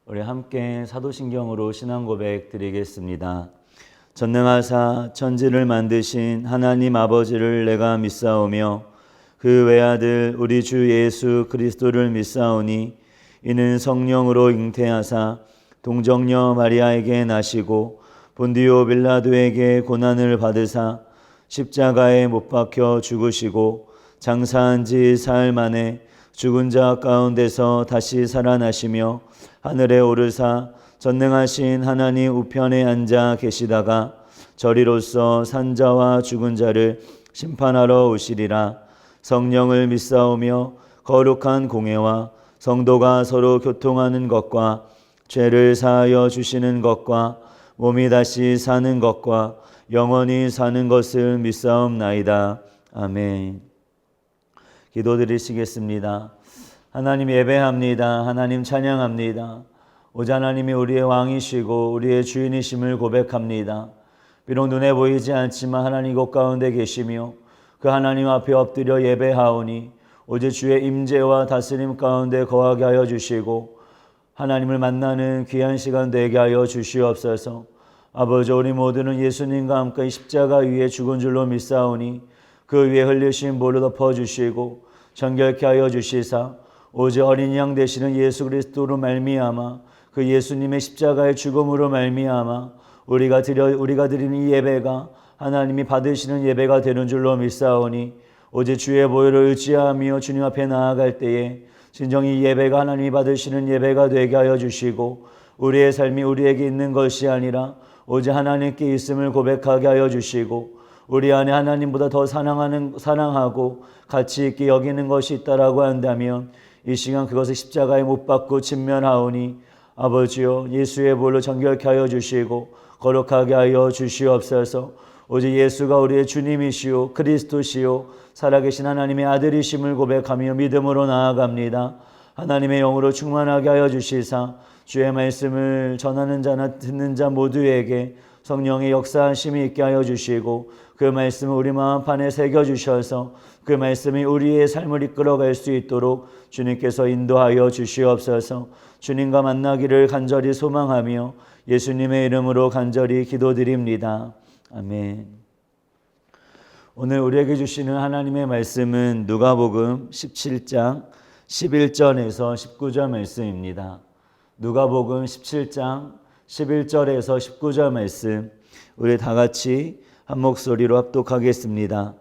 우리 함께 사도신경으로 신앙 고백 드리겠습니다. 전능하사 천지를 만드신 하나님 아버지를 내가 믿사오며 그 외아들 우리 주 예수 그리스도를 믿사오니 이는 성령으로 잉태하사 동정녀 마리아에게 나시고 본디오 빌라도에게 고난을 받으사 십자가에 못 박혀 죽으시고 장사한 지 사흘 만에 죽은 자 가운데서 다시 살아나시며 하늘에 오르사 전능하신 하나님 우편에 앉아 계시다가 저리로서 산자와 죽은 자를 심판하러 오시리라. 성령을 믿사오며 거룩한 공회와 성도가 서로 교통하는 것과 죄를 사하여 주시는 것과 몸이 다시 사는 것과 영원히 사는 것을 믿사옵나이다. 아멘. 기도드리시겠습니다. 하나님 예배합니다. 하나님 찬양합니다. 오직 하나님이 우리의 왕이시고 우리의 주인이심을 고백합니다. 비록 눈에 보이지 않지만 하나님 이곳 가운데 계시며 그 하나님 앞에 엎드려 예배하오니 오직 주의 임재와 다스림 가운데 거하게 하여 주시고 하나님을 만나는 귀한 시간 되게 하여 주시옵소서. 아버지, 우리 모두는 예수님과 함께 십자가 위에 죽은 줄로 믿사오니 그 위에 흘리신 볼을 덮어주시고 정결케 하여 주시사 오직 어린 양 되시는 예수 그리스도로 말미암아 그 예수님의 십자가의 죽음으로 말미암아 우리가 드리는 이 예배가 하나님이 받으시는 예배가 되는 줄로 믿사오니 오직 주의 보혈을 의지하며 주님 앞에 나아갈 때에 진정이 예배가 하나님이 받으시는 예배가 되게 하여 주시고 우리의 삶이 우리에게 있는 것이 아니라 오직 하나님께 있음을 고백하게 하여 주시고 우리 안에 하나님보다 더 사랑하고 가치 있게 여기는 것이 있다라고 한다면 이 시간 그것을 십자가에 못 박고 직면하오니 아버지여 예수의 볼로 정결케 하여 주시고 거룩하게 하여 주시옵소서. 오직 예수가 우리의 주님이시오 그리스도시오 살아계신 하나님의 아들이심을 고백하며 믿음으로 나아갑니다. 하나님의 영으로 충만하게 하여 주시사 주의 말씀을 전하는 자나 듣는 자 모두에게 성령의 역사하심이 있게 하여 주시고 그 말씀을 우리 마음판에 새겨주셔서 그 말씀이 우리의 삶을 이끌어갈 수 있도록 주님께서 인도하여 주시옵소서. 주님과 만나기를 간절히 소망하며 예수님의 이름으로 간절히 기도드립니다. 아멘. 오늘 우리에게 주시는 하나님의 말씀은 누가복음 17장 11절에서 19절 말씀입니다. 누가복음 17장 11절에서 19절 말씀 우리 다 같이 한 목소리로 합독하겠습니다.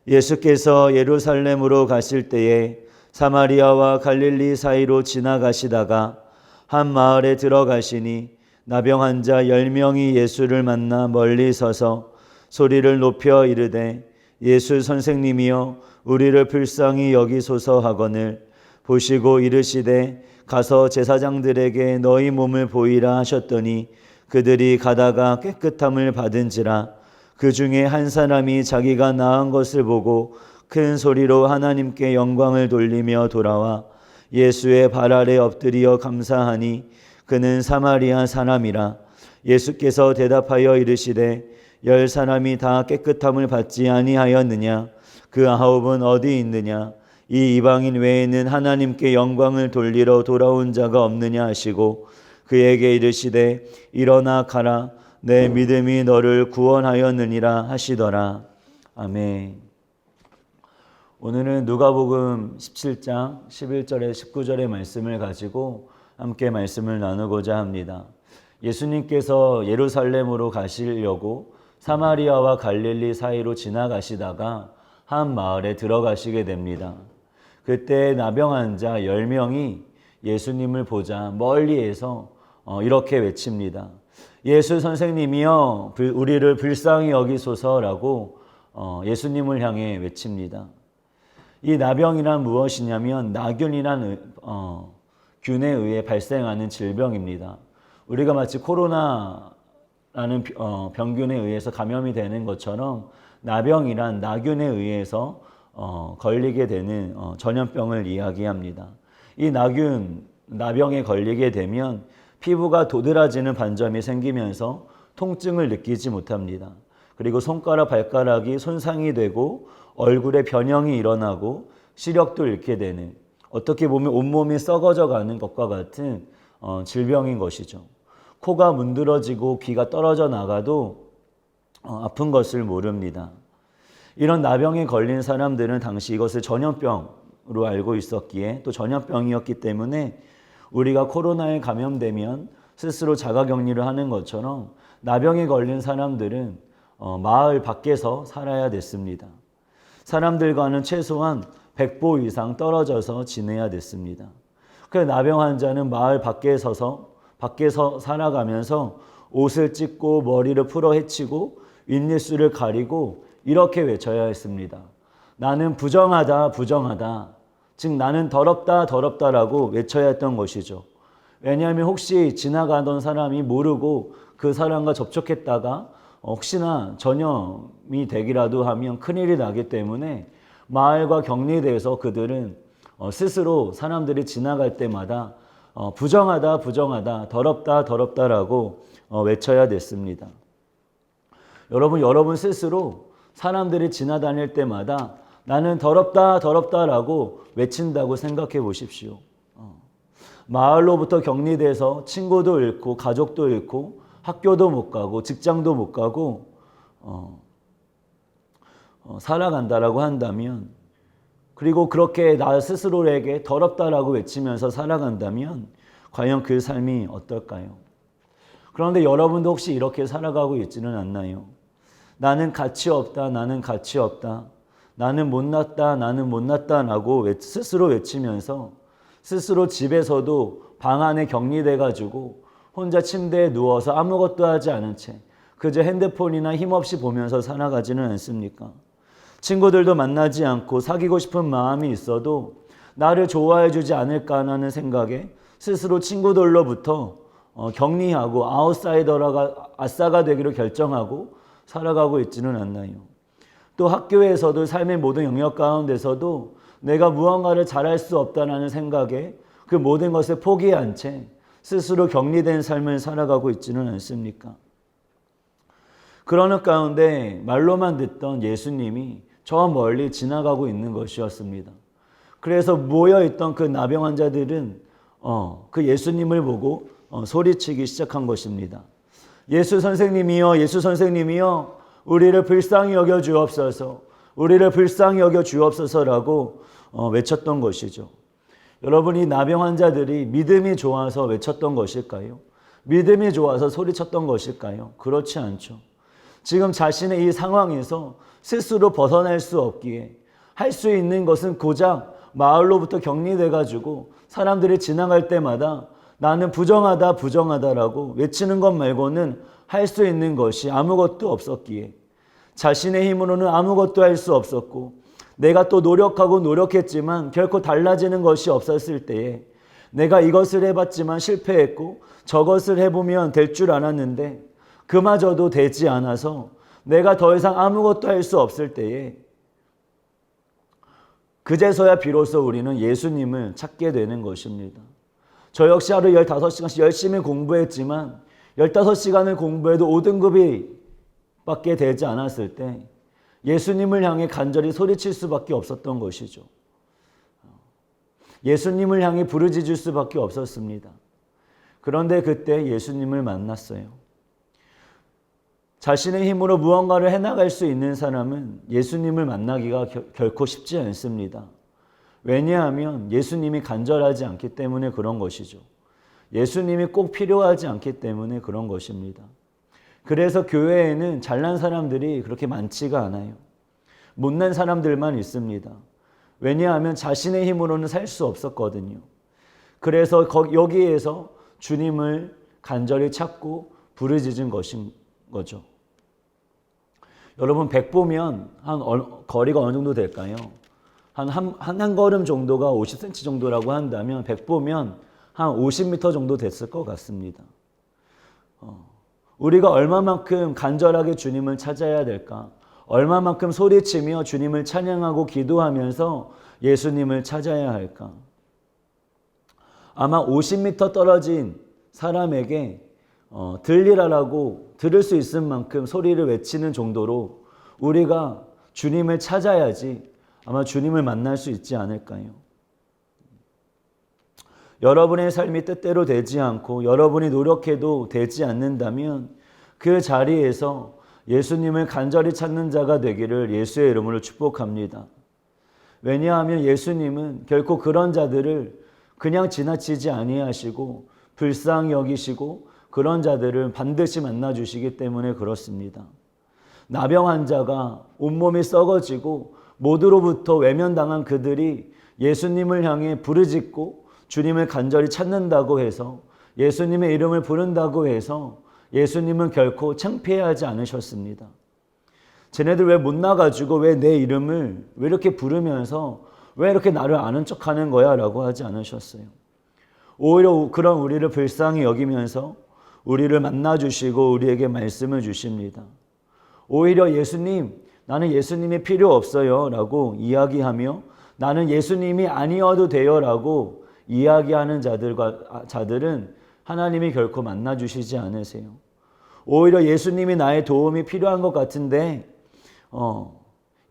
예수께서 예루살렘으로 가실 때에 사마리아와 갈릴리 사이로 지나가시다가 한 마을에 들어가시니 나병 환자 10명이 예수를 만나 멀리 서서 소리를 높여 이르되 예수 선생님이여 우리를 불쌍히 여기소서 하거늘 보시고 이르시되 가서 제사장들에게 너희 몸을 보이라 하셨더니 그들이 가다가 깨끗함을 받은지라. 그 중에 한 사람이 자기가 나은 것을 보고 큰 소리로 하나님께 영광을 돌리며 돌아와 예수의 발 아래 엎드려 감사하니 그는 사마리아 사람이라. 예수께서 대답하여 이르시되 10사람이 다 깨끗함을 받지 아니하였느냐? 그 9은 어디 있느냐? 이 이방인 외에는 하나님께 영광을 돌리러 돌아온 자가 없느냐 하시고 그에게 이르시되 일어나 가라 내 믿음이 너를 구원하였느니라 하시더라. 아멘. 오늘은 누가복음 17장 11절에 19절의 말씀을 가지고 함께 말씀을 나누고자 합니다. 예수님께서 예루살렘으로 가시려고 사마리아와 갈릴리 사이로 지나가시다가 한 마을에 들어가시게 됩니다. 그때 나병 환자 10명이 예수님을 보자 멀리에서 이렇게 외칩니다. 예수 선생님이여 우리를 불쌍히 여기소서라고 예수님을 향해 외칩니다. 이 나병이란 무엇이냐면 나균이란 균에 의해 발생하는 질병입니다. 우리가 마치 코로나라는 병균에 의해서 감염이 되는 것처럼 나병이란 나균에 의해서 걸리게 되는 전염병을 이야기합니다. 이 나병에 걸리게 되면 피부가 도드라지는 반점이 생기면서 통증을 느끼지 못합니다. 그리고 손가락, 발가락이 손상이 되고 얼굴에 변형이 일어나고 시력도 잃게 되는, 어떻게 보면 온몸이 썩어져 가는 것과 같은 질병인 것이죠. 코가 문드러지고 귀가 떨어져 나가도 아픈 것을 모릅니다. 이런 나병에 걸린 사람들은 당시 이것을 전염병으로 알고 있었기에 또 전염병이었기 때문에 우리가 코로나에 감염되면 스스로 자가격리를 하는 것처럼 나병에 걸린 사람들은 마을 밖에서 살아야 됐습니다. 사람들과는 최소한 100보 이상 떨어져서 지내야 됐습니다. 그 나병 환자는 마을 밖에서 살아가면서 옷을 찢고 머리를 풀어 헤치고 윗니스를 가리고 이렇게 외쳐야 했습니다. 나는 부정하다, 부정하다. 즉 나는 더럽다, 더럽다라고 외쳐야 했던 것이죠. 왜냐하면 혹시 지나가던 사람이 모르고 그 사람과 접촉했다가 혹시나 전염이 되기라도 하면 큰일이 나기 때문에 마을과 격리돼서 그들은 스스로 사람들이 지나갈 때마다 부정하다, 부정하다, 더럽다, 더럽다라고 외쳐야 됐습니다. 여러분 스스로 사람들이 지나다닐 때마다 나는 더럽다, 더럽다라고 외친다고 생각해 보십시오. 마을로부터 격리돼서 친구도 잃고 가족도 잃고 학교도 못 가고 직장도 못 가고 살아간다라고 한다면, 그리고 그렇게 나 스스로에게 더럽다라고 외치면서 살아간다면 과연 그 삶이 어떨까요? 그런데 여러분도 혹시 이렇게 살아가고 있지는 않나요? 나는 가치 없다, 나는 가치 없다, 나는 못났다, 나는 못났다라고 스스로 외치면서 스스로 집에서도 방 안에 격리돼가지고 혼자 침대에 누워서 아무것도 하지 않은 채 그저 핸드폰이나 힘없이 보면서 살아가지는 않습니까? 친구들도 만나지 않고 사귀고 싶은 마음이 있어도 나를 좋아해 주지 않을까라는 생각에 스스로 친구들로부터 격리하고 아웃사이더가 아싸가 되기로 결정하고 살아가고 있지는 않나요? 또 학교에서도 삶의 모든 영역 가운데서도 내가 무언가를 잘할 수 없다는 생각에 그 모든 것을 포기한 채 스스로 격리된 삶을 살아가고 있지는 않습니까? 그러는 가운데 말로만 듣던 예수님이 저 멀리 지나가고 있는 것이었습니다. 그래서 모여있던 그 나병 환자들은 그 예수님을 보고 소리치기 시작한 것입니다. 예수 선생님이여, 예수 선생님이여, 우리를 불쌍히 여겨 주옵소서, 우리를 불쌍히 여겨 주옵소서라고 외쳤던 것이죠. 여러분, 이 나병 환자들이 믿음이 좋아서 외쳤던 것일까요? 믿음이 좋아서 소리쳤던 것일까요? 그렇지 않죠. 지금 자신의 이 상황에서 스스로 벗어날 수 없기에 할 수 있는 것은 고작 마을로부터 격리돼가지고 사람들이 지나갈 때마다 나는 부정하다, 부정하다라고 외치는 것 말고는 할 수 있는 것이 아무것도 없었기에, 자신의 힘으로는 아무것도 할 수 없었고 내가 또 노력하고 노력했지만 결코 달라지는 것이 없었을 때에, 내가 이것을 해봤지만 실패했고 저것을 해보면 될 줄 알았는데 그마저도 되지 않아서 내가 더 이상 아무것도 할 수 없을 때에, 그제서야 비로소 우리는 예수님을 찾게 되는 것입니다. 저 역시 하루 15시간씩 열심히 공부했지만 15시간을 공부해도 5등급이 밖에 되지 않았을 때 예수님을 향해 간절히 소리칠 수밖에 없었던 것이죠. 예수님을 향해 부르짖을 수밖에 없었습니다. 그런데 그때 예수님을 만났어요. 자신의 힘으로 무언가를 해나갈 수 있는 사람은 예수님을 만나기가 결코 쉽지 않습니다. 왜냐하면 예수님이 간절하지 않기 때문에 그런 것이죠. 예수님이 꼭 필요하지 않기 때문에 그런 것입니다. 그래서 교회에는 잘난 사람들이 그렇게 많지가 않아요. 못난 사람들만 있습니다. 왜냐하면 자신의 힘으로는 살 수 없었거든요. 그래서 여기에서 주님을 간절히 찾고 부르짖은 것인 거죠. 여러분, 100보면 거리가 어느 정도 될까요? 한 걸음 정도가 50cm 정도라고 한다면 100보면 한 50m 정도 됐을 것 같습니다. 우리가 얼마만큼 간절하게 주님을 찾아야 될까? 얼마만큼 소리치며 주님을 찬양하고 기도하면서 예수님을 찾아야 할까? 아마 50m 떨어진 사람에게 들을 수 있을 만큼 소리를 외치는 정도로 우리가 주님을 찾아야지 아마 주님을 만날 수 있지 않을까요? 여러분의 삶이 뜻대로 되지 않고 여러분이 노력해도 되지 않는다면 그 자리에서 예수님을 간절히 찾는 자가 되기를 예수의 이름으로 축복합니다. 왜냐하면 예수님은 결코 그런 자들을 그냥 지나치지 아니하시고 불쌍히 여기시고 그런 자들을 반드시 만나주시기 때문에 그렇습니다. 나병 환자가 온몸이 썩어지고 모두로부터 외면당한 그들이 예수님을 향해 부르짖고 주님을 간절히 찾는다고 해서 예수님의 이름을 부른다고 해서 예수님은 결코 창피해하지 않으셨습니다. 쟤네들 왜 못 나가지고 왜 내 이름을 왜 이렇게 부르면서 왜 이렇게 나를 아는 척하는 거야? 라고 하지 않으셨어요. 오히려 그런 우리를 불쌍히 여기면서 우리를 만나주시고 우리에게 말씀을 주십니다. 오히려 예수님, 나는 예수님이 필요 없어요 라고 이야기하며 나는 예수님이 아니어도 돼요 라고 이야기하는 자들은 하나님이 결코 만나주시지 않으세요. 오히려 예수님이 나의 도움이 필요한 것 같은데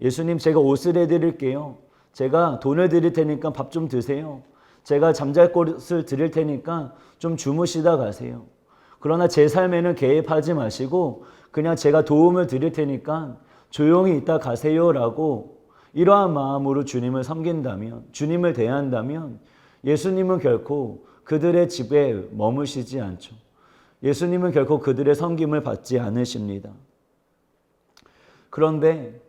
예수님 제가 옷을 해드릴게요. 제가 돈을 드릴 테니까 밥 좀 드세요. 제가 잠잘 곳을 드릴 테니까 좀 주무시다 가세요. 그러나 제 삶에는 개입하지 마시고 그냥 제가 도움을 드릴 테니까 조용히 있다 가세요라고 이러한 마음으로 주님을 섬긴다면, 주님을 대한다면 예수님은 결코 그들의 집에 머무시지 않죠. 예수님은 결코 그들의 섬김을 받지 않으십니다. 그런데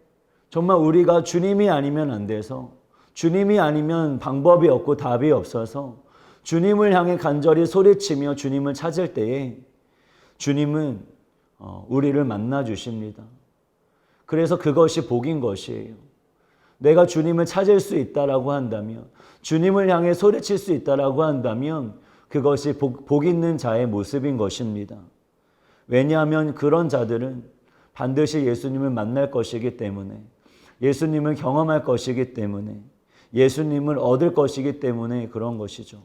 정말 우리가 주님이 아니면 안 돼서, 주님이 아니면 방법이 없고 답이 없어서 주님을 향해 간절히 소리치며 주님을 찾을 때에 주님은 우리를 만나 주십니다. 그래서 그것이 복인 것이에요. 내가 주님을 찾을 수 있다라고 한다면, 주님을 향해 소리칠 수 있다라고 한다면 그것이 복 있는 자의 모습인 것입니다. 왜냐하면 그런 자들은 반드시 예수님을 만날 것이기 때문에, 예수님을 경험할 것이기 때문에, 예수님을 얻을 것이기 때문에 그런 것이죠.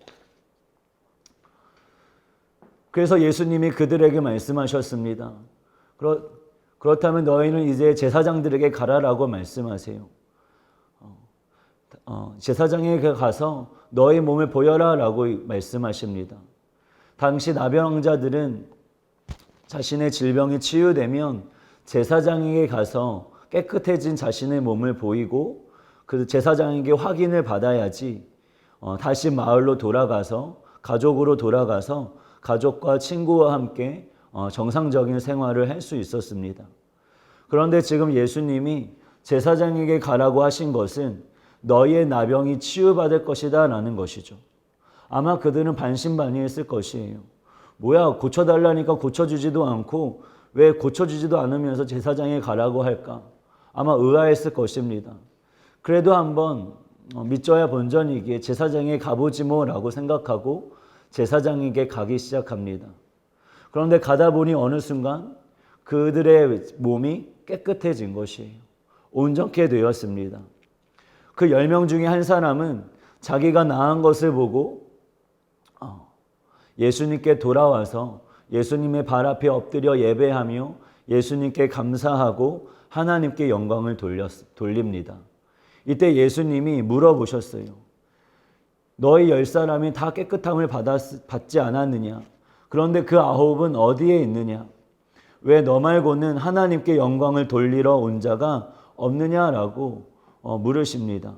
그래서 예수님이 그들에게 말씀하셨습니다. 그렇다면 너희는 이제 제사장들에게 가라라고 말씀하세요. 제사장에게 가서 너희 몸을 보여라 라고 말씀하십니다. 당시 나병 환자들은 자신의 질병이 치유되면 제사장에게 가서 깨끗해진 자신의 몸을 보이고 그 제사장에게 확인을 받아야지 다시 마을로 돌아가서 가족으로 돌아가서 가족과 친구와 함께 정상적인 생활을 할 수 있었습니다. 그런데 지금 예수님이 제사장에게 가라고 하신 것은 너희의 나병이 치유받을 것이다 라는 것이죠. 아마 그들은 반신반의했을 것이에요. 뭐야, 고쳐달라니까 고쳐주지도 않고 왜 고쳐주지도 않으면서 제사장에 가라고 할까? 아마 의아했을 것입니다. 그래도 한번 믿져야 본전이기에 제사장에 가보지 뭐라고 생각하고 제사장에게 가기 시작합니다. 그런데 가다 보니 어느 순간 그들의 몸이 깨끗해진 것이에요. 온전케 되었습니다. 그 10명 중에 한 사람은 자기가 나은 것을 보고 예수님께 돌아와서 예수님의 발 앞에 엎드려 예배하며 예수님께 감사하고 하나님께 영광을 돌립니다. 이때 예수님이 물어보셨어요. 너희 10사람이 다 깨끗함을 받지 않았느냐? 그런데 그 9은 어디에 있느냐? 왜 너 말고는 하나님께 영광을 돌리러 온 자가 없느냐라고 물으십니다.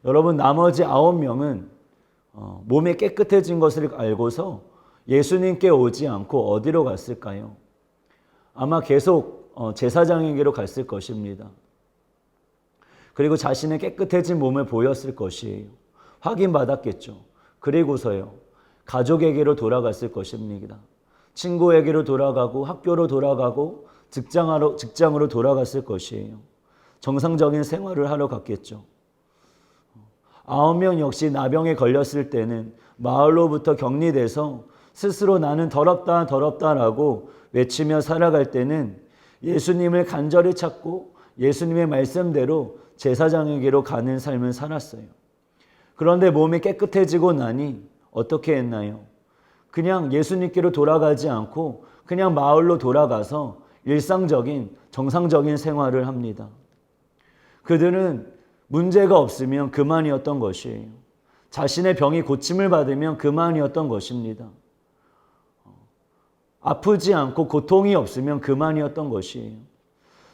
여러분, 나머지 9명은 몸이 깨끗해진 것을 알고서 예수님께 오지 않고 어디로 갔을까요? 아마 계속 제사장에게로 갔을 것입니다. 그리고 자신의 깨끗해진 몸을 보였을 것이에요. 확인받았겠죠. 그리고서요, 가족에게로 돌아갔을 것입니다. 친구에게로 돌아가고 학교로 돌아가고 직장으로 돌아갔을 것이에요. 정상적인 생활을 하러 갔겠죠. 9명 역시 나병에 걸렸을 때는 마을로부터 격리돼서 스스로 나는 더럽다 더럽다라고 외치며 살아갈 때는 예수님을 간절히 찾고 예수님의 말씀대로 제사장에게로 가는 삶을 살았어요. 그런데 몸이 깨끗해지고 나니 어떻게 했나요? 그냥 예수님께로 돌아가지 않고 그냥 마을로 돌아가서 일상적인 정상적인 생활을 합니다. 그들은 문제가 없으면 그만이었던 것이에요. 자신의 병이 고침을 받으면 그만이었던 것입니다. 아프지 않고 고통이 없으면 그만이었던 것이에요.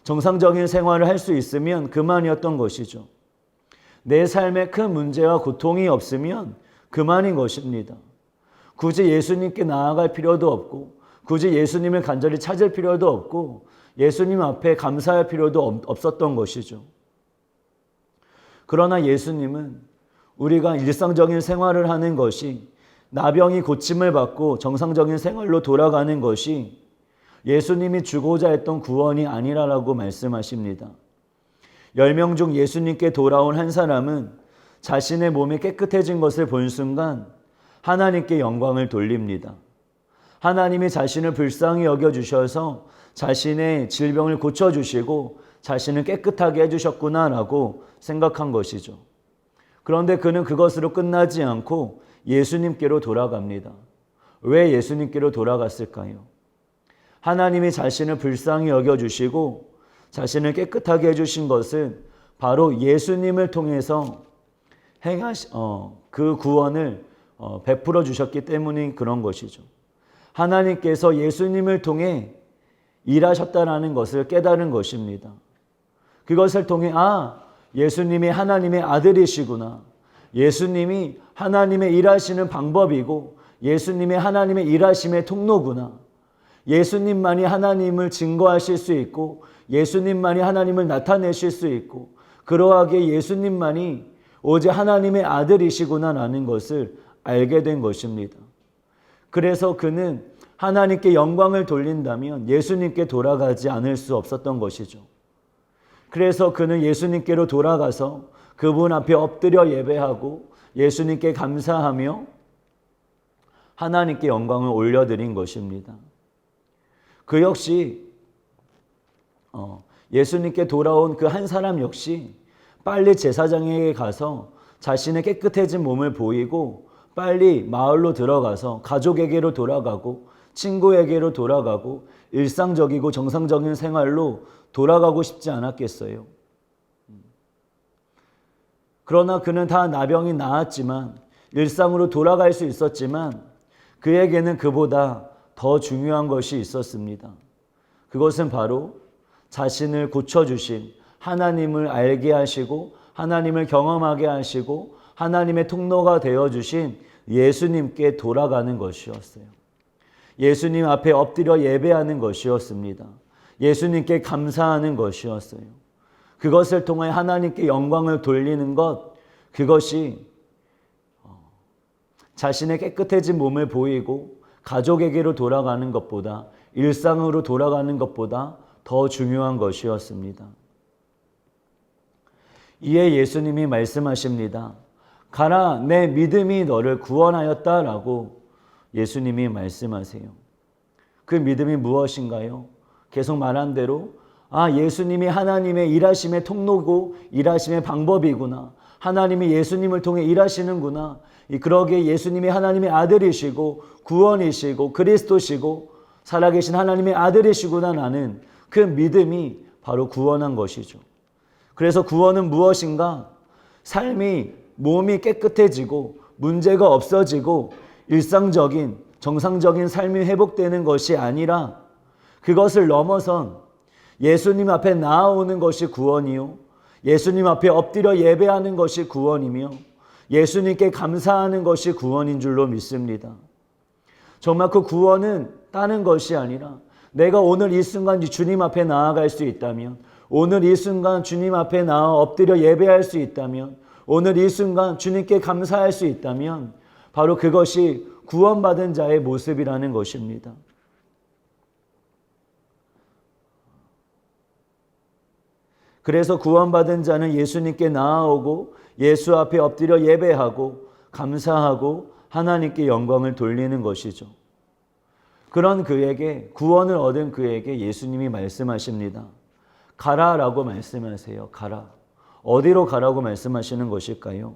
정상적인 생활을 할 수 있으면 그만이었던 것이죠. 내 삶에 큰 문제와 고통이 없으면 그만인 것입니다. 굳이 예수님께 나아갈 필요도 없고, 굳이 예수님을 간절히 찾을 필요도 없고, 예수님 앞에 감사할 필요도 없었던 것이죠. 그러나 예수님은 우리가 일상적인 생활을 하는 것이, 나병이 고침을 받고 정상적인 생활로 돌아가는 것이 예수님이 주고자 했던 구원이 아니라고 말씀하십니다. 10명 중 예수님께 돌아온 한 사람은 자신의 몸이 깨끗해진 것을 본 순간 하나님께 영광을 돌립니다. 하나님이 자신을 불쌍히 여겨주셔서 자신의 질병을 고쳐주시고 자신을 깨끗하게 해주셨구나라고 생각한 것이죠. 그런데 그는 그것으로 끝나지 않고 예수님께로 돌아갑니다. 왜 예수님께로 돌아갔을까요? 하나님이 자신을 불쌍히 여겨주시고 자신을 깨끗하게 해주신 것은 바로 예수님을 통해서 그 구원을 베풀어 주셨기 때문인 그런 것이죠. 하나님께서 예수님을 통해 일하셨다라는 것을 깨달은 것입니다. 그것을 통해 예수님이 하나님의 아들이시구나. 예수님이 하나님의 일하시는 방법이고 예수님이 하나님의 일하심의 통로구나. 예수님만이 하나님을 증거하실 수 있고 예수님만이 하나님을 나타내실 수 있고 그러하게 예수님만이 오직 하나님의 아들이시구나라는 것을 알게 된 것입니다. 그래서 그는 하나님께 영광을 돌린다면 예수님께 돌아가지 않을 수 없었던 것이죠. 그래서 그는 예수님께로 돌아가서 그분 앞에 엎드려 예배하고 예수님께 감사하며 하나님께 영광을 올려드린 것입니다. 그 역시 예수님께 돌아온 그 한 사람 역시 빨리 제사장에게 가서 자신의 깨끗해진 몸을 보이고 빨리 마을로 들어가서 가족에게로 돌아가고 친구에게로 돌아가고 일상적이고 정상적인 생활로 돌아가고 싶지 않았겠어요. 그러나 그는 다 나병이 나았지만 일상으로 돌아갈 수 있었지만 그에게는 그보다 더 중요한 것이 있었습니다. 그것은 바로 자신을 고쳐주신 하나님을 알게 하시고 하나님을 경험하게 하시고 하나님의 통로가 되어주신 예수님께 돌아가는 것이었어요. 예수님 앞에 엎드려 예배하는 것이었습니다. 예수님께 감사하는 것이었어요. 그것을 통해 하나님께 영광을 돌리는 것, 그것이 자신의 깨끗해진 몸을 보이고 가족에게로 돌아가는 것보다 일상으로 돌아가는 것보다 더 중요한 것이었습니다. 이에 예수님이 말씀하십니다. 가라, 내 믿음이 너를 구원하였다라고 예수님이 말씀하세요. 그 믿음이 무엇인가요? 계속 말한 대로 예수님이 하나님의 일하심의 통로고 일하심의 방법이구나. 하나님이 예수님을 통해 일하시는구나. 그러기에 예수님이 하나님의 아들이시고 구원이시고 그리스도시고 살아계신 하나님의 아들이시구나 라는 그 믿음이 바로 구원한 것이죠. 그래서 구원은 무엇인가? 몸이 깨끗해지고 문제가 없어지고 일상적인 정상적인 삶이 회복되는 것이 아니라 그것을 넘어선 예수님 앞에 나아오는 것이 구원이요, 예수님 앞에 엎드려 예배하는 것이 구원이며 예수님께 감사하는 것이 구원인 줄로 믿습니다. 정말 그 구원은 다른 것이 아니라 내가 오늘 이 순간 주님 앞에 나아갈 수 있다면, 오늘 이 순간 주님 앞에 나아 엎드려 예배할 수 있다면, 오늘 이 순간 주님께 감사할 수 있다면 바로 그것이 구원받은 자의 모습이라는 것입니다. 그래서 구원받은 자는 예수님께 나아오고 예수 앞에 엎드려 예배하고 감사하고 하나님께 영광을 돌리는 것이죠. 그런 그에게, 구원을 얻은 그에게 예수님이 말씀하십니다. 가라라고 말씀하세요. 가라. 어디로 가라고 말씀하시는 것일까요?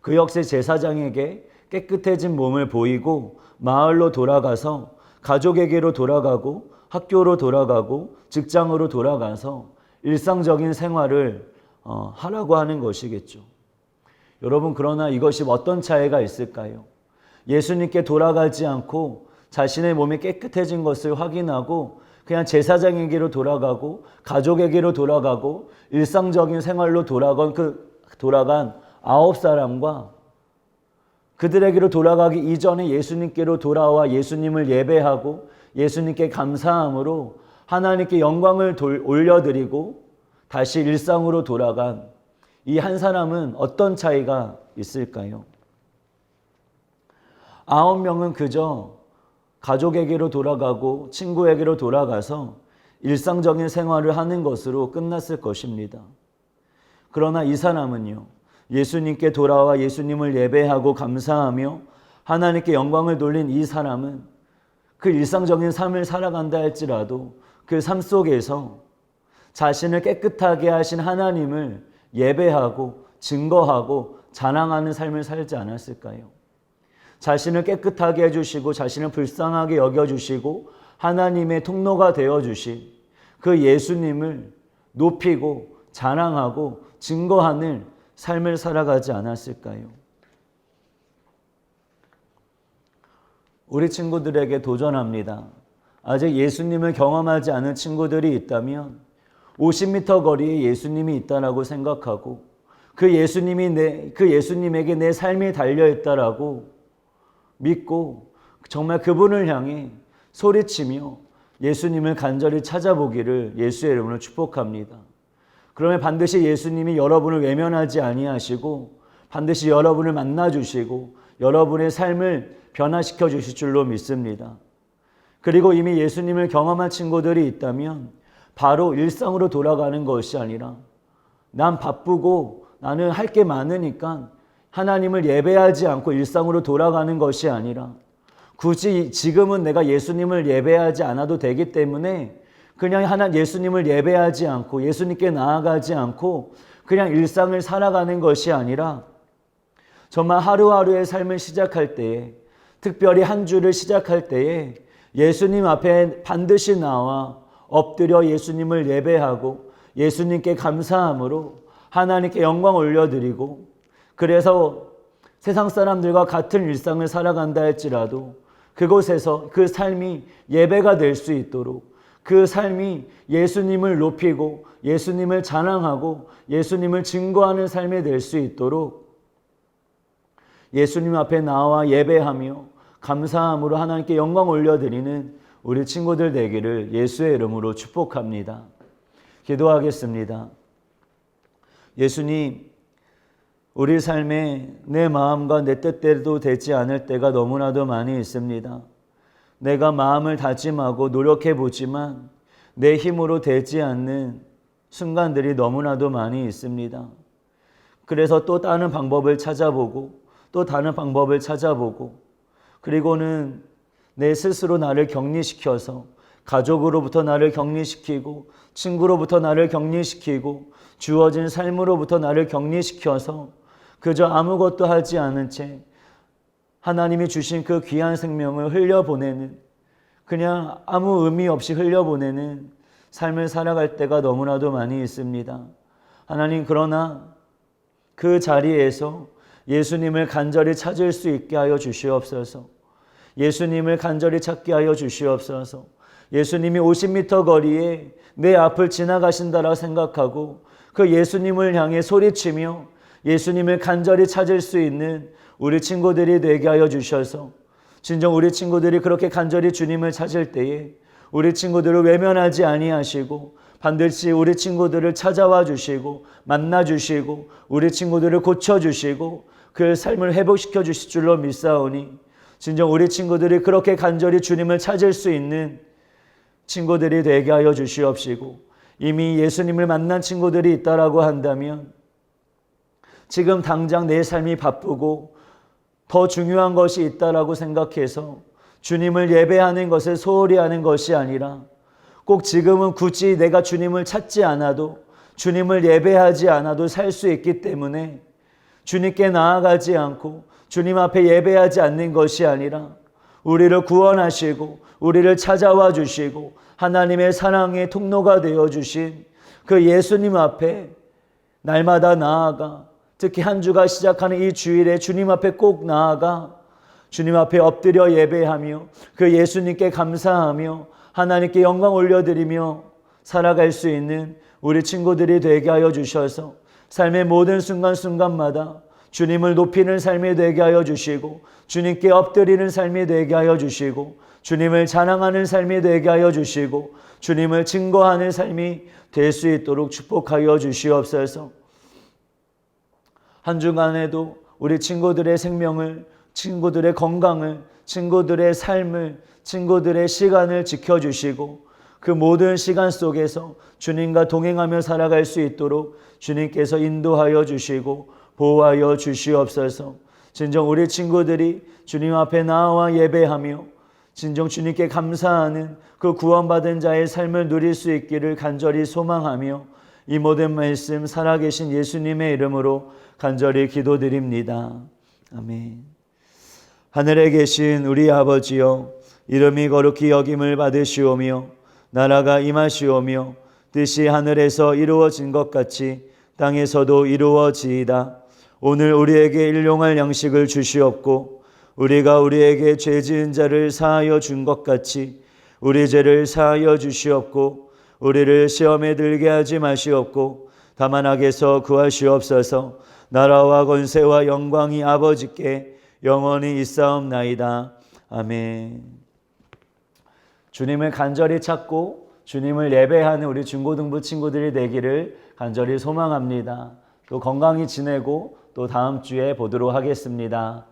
그 역시 제사장에게 깨끗해진 몸을 보이고 마을로 돌아가서 가족에게로 돌아가고 학교로 돌아가고 직장으로 돌아가서 일상적인 생활을 하라고 하는 것이겠죠. 여러분, 그러나 이것이 어떤 차이가 있을까요? 예수님께 돌아가지 않고 자신의 몸이 깨끗해진 것을 확인하고 그냥 제사장에게로 돌아가고 가족에게로 돌아가고 일상적인 생활로 돌아간 9사람과 그들에게로 돌아가기 이전에 예수님께로 돌아와 예수님을 예배하고 예수님께 감사함으로 하나님께 영광을 올려드리고 다시 일상으로 돌아간 이 한 사람은 어떤 차이가 있을까요? 9명은 그저 가족에게로 돌아가고 친구에게로 돌아가서 일상적인 생활을 하는 것으로 끝났을 것입니다. 그러나 이 사람은요, 예수님께 돌아와 예수님을 예배하고 감사하며 하나님께 영광을 돌린 이 사람은 그 일상적인 삶을 살아간다 할지라도 그 삶 속에서 자신을 깨끗하게 하신 하나님을 예배하고 증거하고 자랑하는 삶을 살지 않았을까요? 자신을 깨끗하게 해주시고 자신을 불쌍하게 여겨주시고 하나님의 통로가 되어주신 그 예수님을 높이고 자랑하고 증거하는 삶을 살아가지 않았을까요? 우리 친구들에게 도전합니다. 아직 예수님을 경험하지 않은 친구들이 있다면 50m 거리에 예수님이 있다라고 생각하고 그 예수님에게 내 삶이 달려있다라고 믿고 정말 그분을 향해 소리치며 예수님을 간절히 찾아보기를 예수의 이름으로 축복합니다. 그러면 반드시 예수님이 여러분을 외면하지 아니하시고 반드시 여러분을 만나주시고 여러분의 삶을 변화시켜 주실 줄로 믿습니다. 그리고 이미 예수님을 경험한 친구들이 있다면 바로 일상으로 돌아가는 것이 아니라 난 바쁘고 나는 할 게 많으니까 하나님을 예배하지 않고 일상으로 돌아가는 것이 아니라 굳이 지금은 내가 예수님을 예배하지 않아도 되기 때문에 그냥 예수님을 예배하지 않고 예수님께 나아가지 않고 그냥 일상을 살아가는 것이 아니라 정말 하루하루의 삶을 시작할 때에 특별히 한 주를 시작할 때에 예수님 앞에 반드시 나와 엎드려 예수님을 예배하고 예수님께 감사함으로 하나님께 영광 올려드리고 그래서 세상 사람들과 같은 일상을 살아간다 할지라도 그곳에서 그 삶이 예배가 될 수 있도록 그 삶이 예수님을 높이고 예수님을 자랑하고 예수님을 증거하는 삶이 될 수 있도록 예수님 앞에 나와 예배하며 감사함으로 하나님께 영광 올려드리는 우리 친구들 되기를 예수의 이름으로 축복합니다. 기도하겠습니다. 예수님, 우리 삶에 내 마음과 내 뜻대로 되지 않을 때가 너무나도 많이 있습니다. 내가 마음을 다짐하고 노력해 보지만 내 힘으로 되지 않는 순간들이 너무나도 많이 있습니다. 그래서 또 다른 방법을 찾아보고 또 다른 방법을 찾아보고 그리고는 내 스스로 나를 격리시켜서 가족으로부터 나를 격리시키고 친구로부터 나를 격리시키고 주어진 삶으로부터 나를 격리시켜서 그저 아무것도 하지 않은 채 하나님이 주신 그 귀한 생명을 흘려보내는 그냥 아무 의미 없이 흘려보내는 삶을 살아갈 때가 너무나도 많이 있습니다. 하나님, 그러나 그 자리에서 예수님을 간절히 찾을 수 있게 하여 주시옵소서. 예수님을 간절히 찾게 하여 주시옵소서. 예수님이 50m 거리에 내 앞을 지나가신다라고 생각하고 그 예수님을 향해 소리치며 예수님을 간절히 찾을 수 있는 우리 친구들이 되게 하여 주셔서 진정 우리 친구들이 그렇게 간절히 주님을 찾을 때에 우리 친구들을 외면하지 아니하시고 반드시 우리 친구들을 찾아와 주시고 만나 주시고 우리 친구들을 고쳐주시고 그 삶을 회복시켜 주실 줄로 믿사오니 진정 우리 친구들이 그렇게 간절히 주님을 찾을 수 있는 친구들이 되게 하여 주시옵시고 이미 예수님을 만난 친구들이 있다라고 한다면 지금 당장 내 삶이 바쁘고 더 중요한 것이 있다라고 생각해서 주님을 예배하는 것을 소홀히 하는 것이 아니라 꼭 지금은 굳이 내가 주님을 찾지 않아도 주님을 예배하지 않아도 살 수 있기 때문에 주님께 나아가지 않고 주님 앞에 예배하지 않는 것이 아니라 우리를 구원하시고 우리를 찾아와 주시고 하나님의 사랑의 통로가 되어주신 그 예수님 앞에 날마다 나아가 특히 한 주가 시작하는 이 주일에 주님 앞에 꼭 나아가 주님 앞에 엎드려 예배하며 그 예수님께 감사하며 하나님께 영광 올려드리며 살아갈 수 있는 우리 친구들이 되게 하여 주셔서 삶의 모든 순간순간마다 주님을 높이는 삶이 되게 하여 주시고 주님께 엎드리는 삶이 되게 하여 주시고 주님을 찬양하는 삶이 되게 하여 주시고 주님을 증거하는 삶이 될 수 있도록 축복하여 주시옵소서. 한 주간에도 우리 친구들의 생명을, 친구들의 건강을, 친구들의 삶을, 친구들의 시간을 지켜주시고 그 모든 시간 속에서 주님과 동행하며 살아갈 수 있도록 주님께서 인도하여 주시고 보호하여 주시옵소서. 진정 우리 친구들이 주님 앞에 나와 예배하며 진정 주님께 감사하는 그 구원받은 자의 삶을 누릴 수 있기를 간절히 소망하며 이 모든 말씀 살아계신 예수님의 이름으로 간절히 기도드립니다. 아멘. 하늘에 계신 우리 아버지여, 이름이 거룩히 여김을 받으시오며 나라가 임하시오며 뜻이 하늘에서 이루어진 것 같이 땅에서도 이루어지이다. 오늘 우리에게 일용할 양식을 주시옵고 우리가 우리에게 죄 지은 자를 사하여 준 것 같이 우리 죄를 사하여 주시옵고 우리를 시험에 들게 하지 마시옵고 다만 악에서 구하시옵소서. 나라와 권세와 영광이 아버지께 영원히 있사옵나이다. 아멘. 주님을 간절히 찾고 주님을 예배하는 우리 중고등부 친구들이 되기를 간절히 소망합니다. 또 건강히 지내고 또 다음 주에 보도록 하겠습니다.